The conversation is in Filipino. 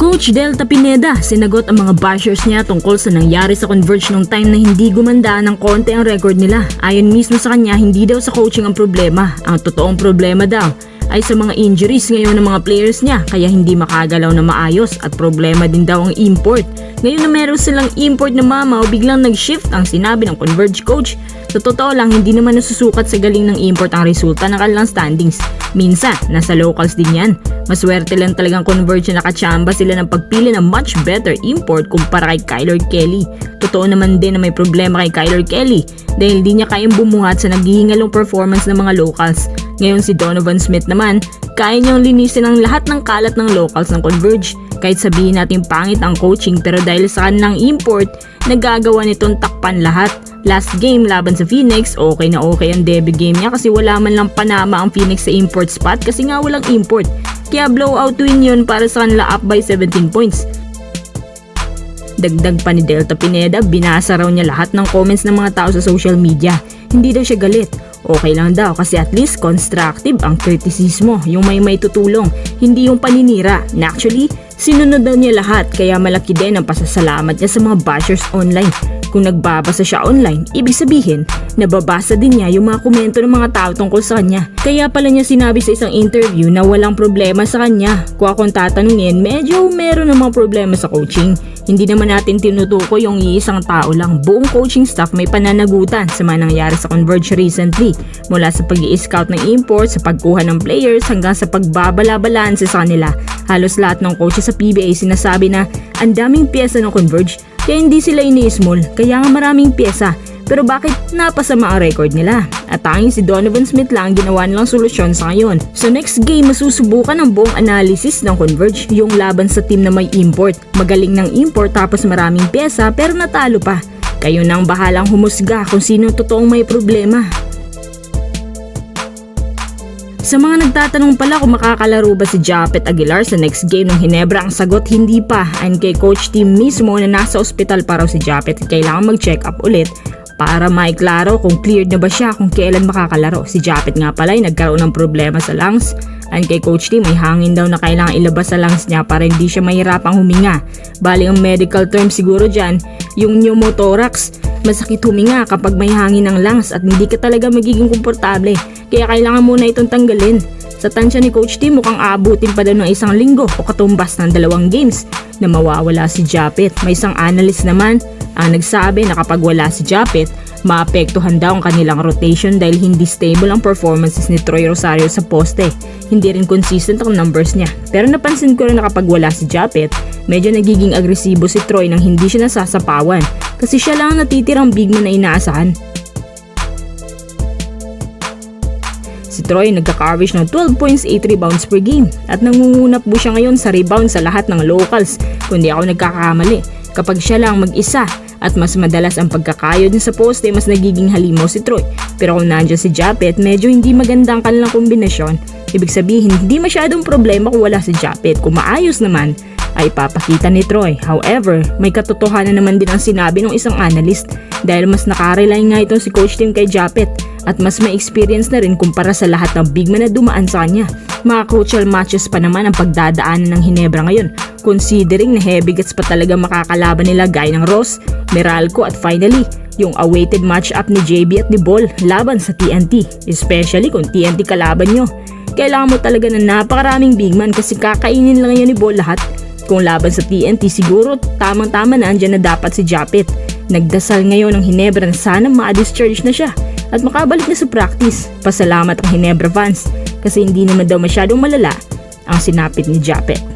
Coach Delta Pineda sinagot ang mga bashers niya tungkol sa nangyari sa Converge nung time na hindi gumanda ng konti ang record nila. Ayon mismo sa kanya, hindi daw sa coaching ang problema. Ang totoong problema daw ay sa mga injuries ngayon ng mga players niya kaya hindi makagalaw na maayos at problema din daw ang import. Ngayon na meron silang import na mamaw, biglang nag-shift ang sinabi ng Converge coach. Sa totoo lang, hindi naman nasusukat sa galing ng import ang resulta ng kanilang standings. Minsan, nasa locals din yan. Maswerte lang talagang Converge na nakachamba sila ng pagpili ng much better import kumpara kay Kyler Kelly. Totoo naman din na may problema kay Kyler Kelly dahil di niya kayang bumuhat sa naghihingalong performance ng mga locals. Ngayon si Donovan Smith naman, kaya niyang linisin ang lahat ng kalat ng locals ng Converge. Kahit sabihin natin pangit ang coaching pero dahil sa kanilang import, nagagawa nitong takpan lahat. Last game laban sa Phoenix, okay na okay ang debut game niya kasi wala man lang panama ang Phoenix sa import spot kasi nga walang import. Kaya blowout win yun para sa kanila, up by 17 points. Dagdag pa ni Delta Pineda, binasa raw niya lahat ng comments ng mga tao sa social media. Hindi daw siya galit. Okay lang daw kasi at least constructive ang kritisismo, yung may tutulong, hindi yung paninira. Na actually, sinunod daw niya lahat kaya malaki din ang pasasalamat niya sa mga bashers online. Kung nagbabasa siya online, ibig sabihin, nababasa din niya yung mga komento ng mga tao tungkol sa kanya. Kaya pala niya sinabi sa isang interview na walang problema sa kanya. Kung akong tatanungin, medyo meron namang problema sa coaching. Hindi naman natin tinutuko yung iisang tao lang. Buong coaching staff may pananagutan sa mga nangyari sa Converge recently. Mula sa pag-i-scout ng import, sa pagkuha ng players, hanggang sa pagbabala-balanse sa kanila. Halos lahat ng coaches sa PBA sinasabi na ang daming pyesa ng Converge. Kaya hindi sila ini-small, kaya nga maraming pyesa. Pero bakit napasama ang record nila? At tanging si Donovan Smith lang ginawa nilang solusyon sa ngayon. So next game, masusubukan ang buong analysis ng Converge, yung laban sa team na may import. Magaling ng import tapos maraming pyesa pero natalo pa. Kayo nang bahalang humusga kung sino totoong may problema. Sa mga nagtatanong pala kung makakalaro ba si Japet Aguilar sa next game ng Ginebra, ang sagot hindi pa. Ayon kay coach team mismo na nasa ospital pa raw si Japet at kailangan mag-check up ulit para maiklaro kung cleared na ba siya kung kailan makakalaro. Si Japet nga pala ay nagkaroon ng problema sa lungs. Ayon kay coach team, may hangin daw na kailangan ilabas sa lungs niya para hindi siya mahirapang huminga. Bali ang medical term siguro dyan, yung pneumothorax. Masakit huminga kapag may hangin ng lungs at hindi ka talaga magiging komportable. Kaya kailangan muna itong tanggalin. Sa tansya ni Coach Tim, mukhang aabutin pa daw ng 1 linggo o katumbas ng 2 games na mawawala si Japet. May isang analyst naman ang nagsabi na kapag wala si Japet, maapektuhan daw ang kanilang rotation dahil hindi stable ang performances ni Troy Rosario sa poste. Hindi rin consistent ang numbers niya. Pero napansin ko rin na kapag wala si Japet, medyo nagiging agresibo si Troy nang hindi siya nasasapawan kasi siya lang ang natitirang big man na inaasahan. Si Troy nagka-average ng 12 points, 8 rebounds per game at nangunguna po siya ngayon sa rebound sa lahat ng locals kundi ako nagkakamali. Kapag siya lang mag-isa at mas madalas ang pagkakayod niya sa poste, mas nagiging halimaw si Troy. Pero kung nandiyan si Japet, medyo hindi maganda ang kanilang kombinasyon. Ibig sabihin, hindi masyadong problema kung wala si Japet. Kung maayos naman, ay papakita ni Troy. However, may katotohanan naman din ang sinabi ng isang analyst dahil mas nakarely nga itong si Coach Tim kay Japet at mas may experience na rin kumpara sa lahat ng big man na dumaan sa kanya. Mga crucial matches pa naman ang pagdadaanan ng Ginebra ngayon, considering na heavy gets pa talaga makakalaban nila gaya ng Ross, Meralco at finally, yung awaited matchup ni JB at ni Ball laban sa TNT, especially kung TNT kalaban nyo. Kailangan mo talaga ng napakaraming big man kasi kakainin lang yan ni Ball lahat. Kung laban sa TNT, siguro tamang-tama na andyan na dapat si Japet. Nagdasal ngayon ng Ginebra na sana ma-discharge na siya at makabalik na sa practice. Pasalamat ang Ginebra fans kasi hindi naman daw masyadong malala ang sinapit ni Japet.